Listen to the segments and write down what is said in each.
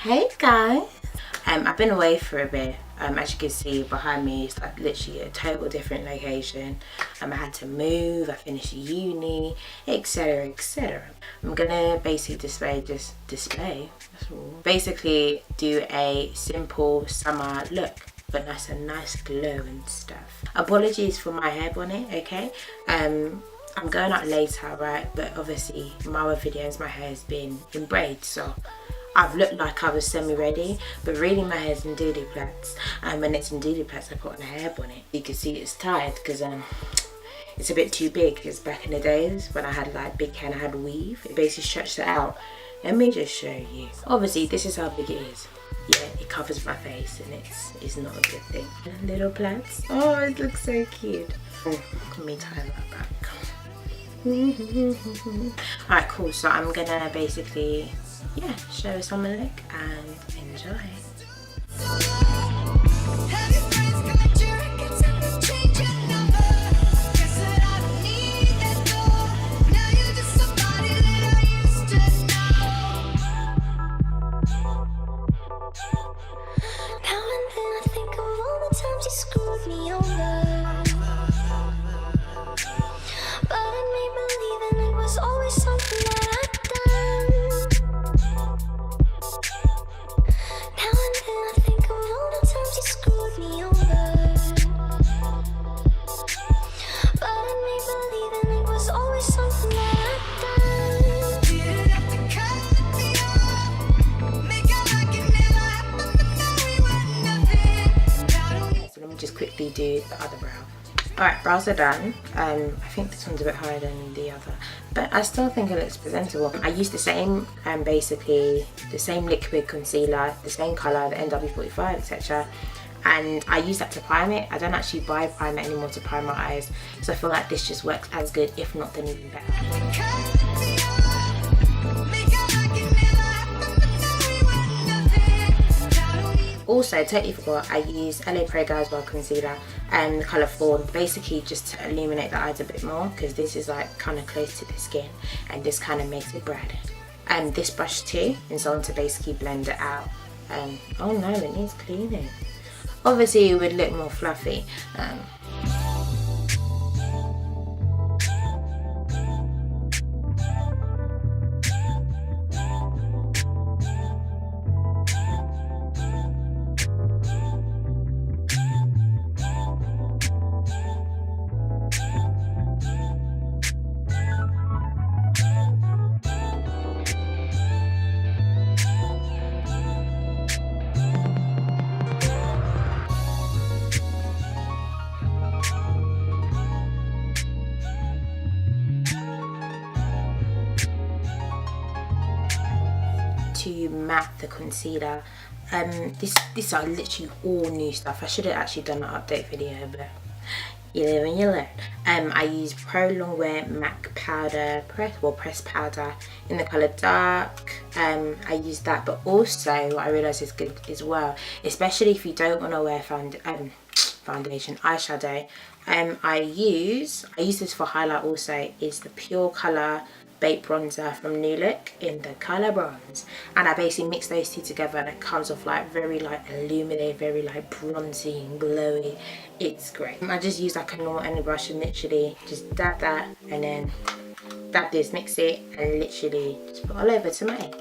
Hey guys, I've been away for a bit. As you can see behind me, it's like literally a total different location. I had to move, I finished uni, etc, etc. I'm gonna basically basically do a simple summer look, but that's a nice glow and stuff. Apologies for my hair bonnet, okay? I'm going out later, right? But obviously my other videos, my hair has been in braids, so I've looked like I was semi-ready, but really my hair's in doodly plaits. When it's in doodly plaits, I put on a hair bonnet. You can see it's tied because it's a bit too big. Because back in the days when I had like big hair and I had weave, it basically stretched it out. Let me just show you. Obviously, this is how big it is. Yeah, it covers my face and it's not a good thing. Little plaits. Oh, it looks so cute. Let me tie that back. Alright, cool. So I'm gonna basically, yeah, show a summer look and enjoy. Just quickly do the other brow. Alright, brows are done. I think this one's a bit higher than the other, but I still think it looks presentable. I used the same, basically the same liquid concealer, the same colour, the NW45, etc. And I use that to prime it. I don't actually buy primer anymore to prime my eyes, so I feel like this just works as good, if not then even better. Also, totally forgot, I use LA Prega as well concealer and the colour Fawn, basically just to illuminate the eyes a bit more, because this is like kind of close to the skin and this kind of makes it brighter. And this brush too is on to basically blend it out. Oh no, it needs cleaning. Obviously it would look more fluffy. To matte the concealer, these are literally all new stuff. I should have actually done an update video, but you live and you learn. I use Pro Longwear MAC powder, pressed powder in the colour dark. I use that, but also what I realise is good as well, especially if you don't want to wear foundation, eyeshadow. I use this for highlight also, is the Pure Colour Baked Bronzer from New Look in the colour bronze, and I basically mix those two together and it comes off like very like illuminated, very like bronzy and glowy. It's great. I just use like a normal end brush and literally just dab that and then dab this, mix it and literally just put all over to make.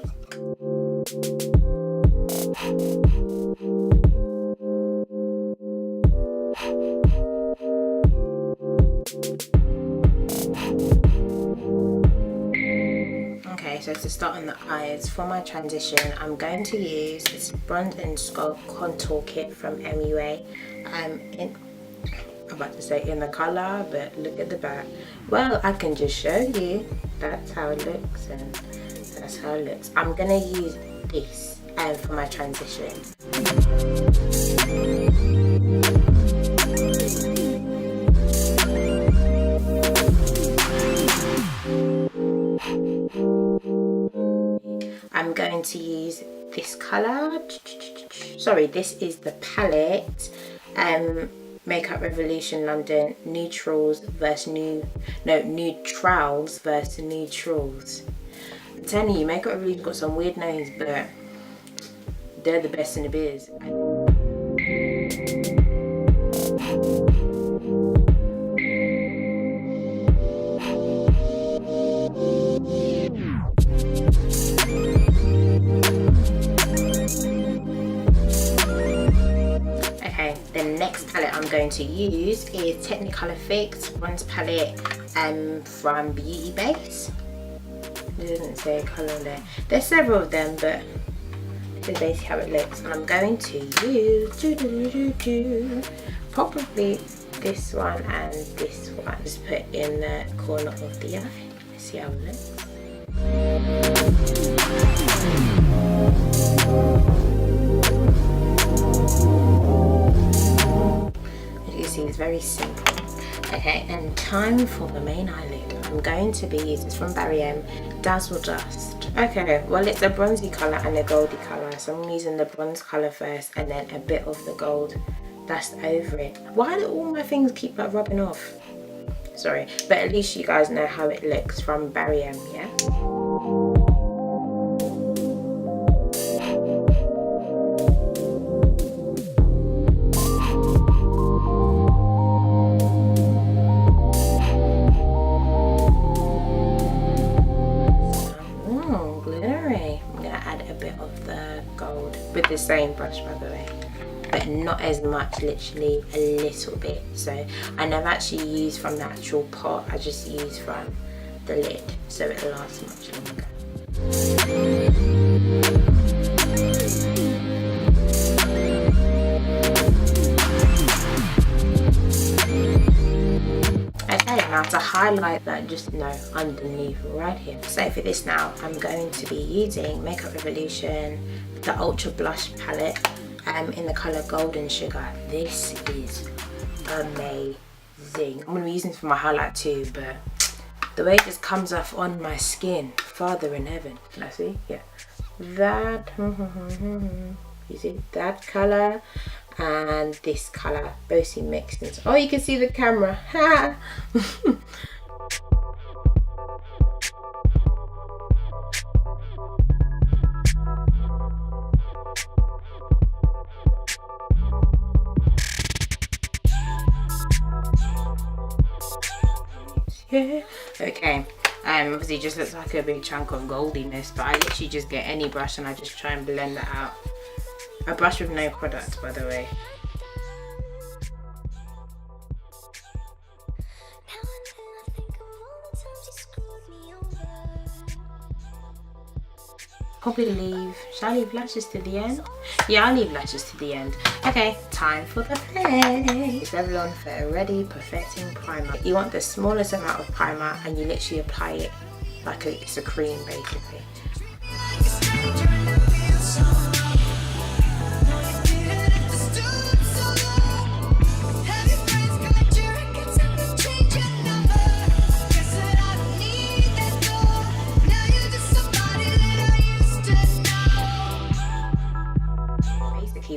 So to start on the eyes, for my transition, I'm going to use this Bronze and Sculpt contour kit from MUA. I'm about to say in the colour, but look at the back. Well, I can just show you. That's how it looks, and that's how it looks. I'm gonna use this for my transition. I'm going to use this colour. Sorry, this is the palette. Makeup Revolution London New-trals versus New-trals versus New-trals. I'm telling you, Makeup Revolution got some weird names, but they're the best in the biz. Okay, the next palette I'm going to use is Technic Colour Fix bronze palette from Beauty Base. It doesn't say a colour on there. There's several of them, but this is basically how it looks. And I'm going to use probably this one and this one. Just put in the corner of the eye. Let's see how it looks. As you can see, it's very simple. Okay, and time for the main eyelid. I'm going to be using, it's from Barry M, Dazzle Dust. Okay, well it's a bronzy colour and a goldy colour, so I'm using the bronze colour first and then a bit of the gold dust over it. Why do all my things keep like rubbing off? Sorry, but at least you guys know how it looks from Barry M, yeah? With the same brush, by the way, but not as much, literally a little bit. So I never actually use from the actual pot, I just use from the lid, so it lasts much longer. Okay, now to highlight that, just underneath right here. So for this now, I'm going to be using Makeup Revolution, the Ultra Blush palette in the colour Golden Sugar. This is amazing. I'm going to be using this for my highlight too, but the way it just comes off on my skin, Father in heaven. Can I see? Yeah. That, you see that colour and this colour, both seem mixed into, oh, you can see the camera. Ha! Yeah. Okay, obviously it just looks like a big chunk of goldiness, but I literally just get any brush and I just try and blend that out. A brush with no product, by the way. Probably leave, shall I leave lashes to the end? Yeah, I'll leave lashes to the end. Okay, time for the face. Revlon Photoready Perfecting Primer. You want the smallest amount of primer and you literally apply it like it's a cream, basically.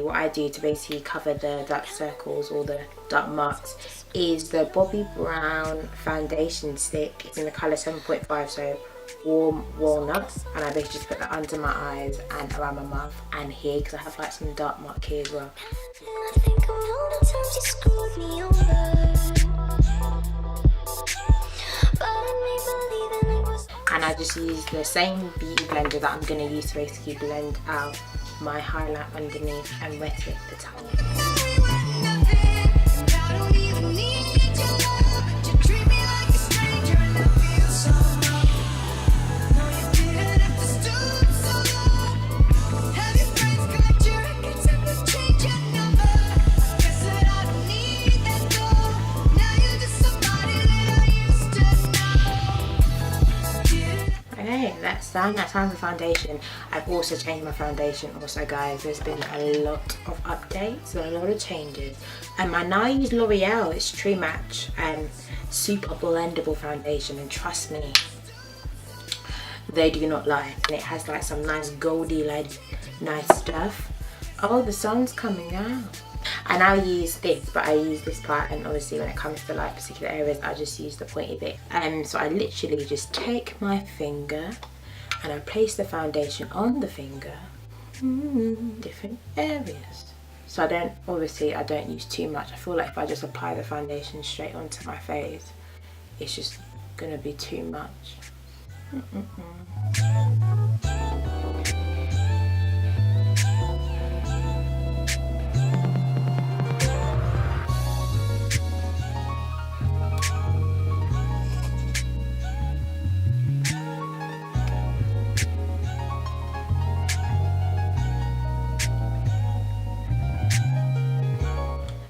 What I do to basically cover the dark circles or the dark marks is the Bobbi Brown foundation stick. It's in the colour 7.5, so warm walnut, and I basically just put that under my eyes and around my mouth and here because I have like some dark mark here as well. And I just use the same beauty blender that I'm going to use to basically blend out my highlight underneath and wet it with the towel. That's done. That's time for foundation. I've also changed my foundation also, guys. There's been a lot of updates and a lot of changes. I now use L'Oreal. It's True Match super blendable foundation, and trust me, they do not lie. And it has like some nice goldy, like nice stuff. Oh, the sun's coming out. I now use this, but I use this part, and obviously when it comes to like particular areas I just use the pointy bit. So I literally just take my finger and I place the foundation on the finger different areas. So I don't use too much. I feel like if I just apply the foundation straight onto my face, it's just gonna be too much.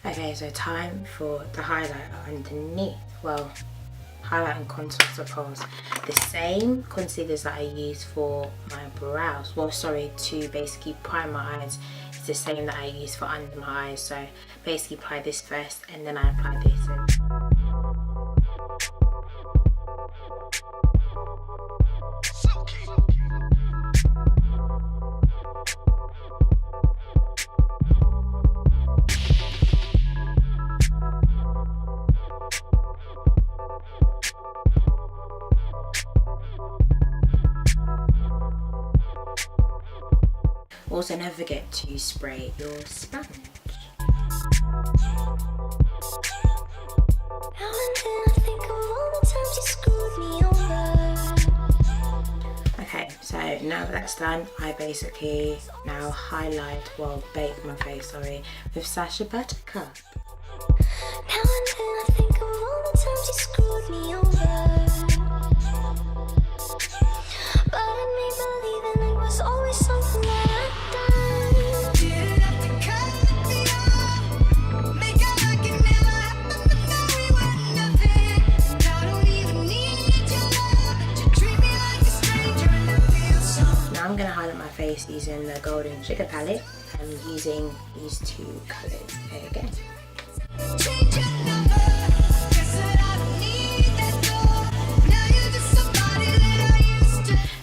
Okay, so time for the highlighter underneath. Well, highlight and contour, I suppose. The same concealers that I use for my brows, well sorry, to basically prime my eyes, is the same that I use for under my eyes. So basically apply this first and then I apply this. Also, never forget to spray your sponge. Okay, so now that that's done, I basically now highlight, well, bake my face, sorry, with Sacha Buttercup. Now and then I think of all the times you screwed me over. But I made believing it was always something that I'd done. Didn't have to cut me off, make it like it never happened, but now we were nothing. And I don't even need your love to treat me like a stranger, and I feel so. Now I'm gonna highlight my face using the Golden Sugar palette and using these two colours again.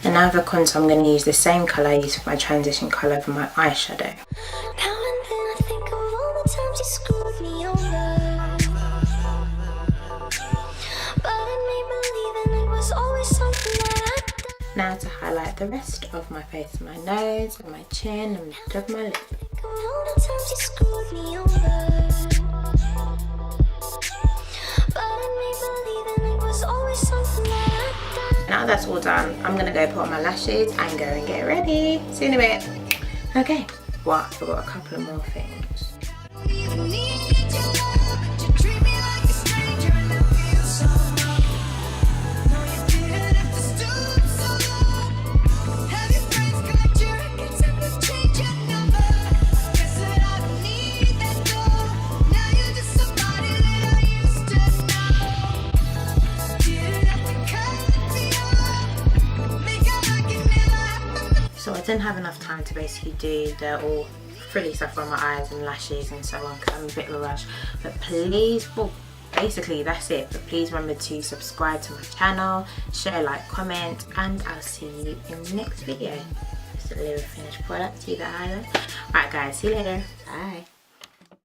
And now for contour, I'm going to use the same colour I use for my transition colour for my eyeshadow. Now and then I think of all the times you screwed me over. But I made believing it was always something that I'd done. Now to highlight the rest of my face, my nose and my chin and the top of my lip. All the times you screwed me over. Now that's all done, I'm gonna go put on my lashes and go and get ready. See you in a bit. Okay, what? I forgot a couple of more things. So I didn't have enough time to basically do the all frilly stuff on my eyes and lashes and so on because I'm a bit of a rush. But please, well, basically that's it. But please remember to subscribe to my channel, share, like, comment, and I'll see you in the next video. Just a little finished product, see that highlight. Alright guys, see you later. Bye.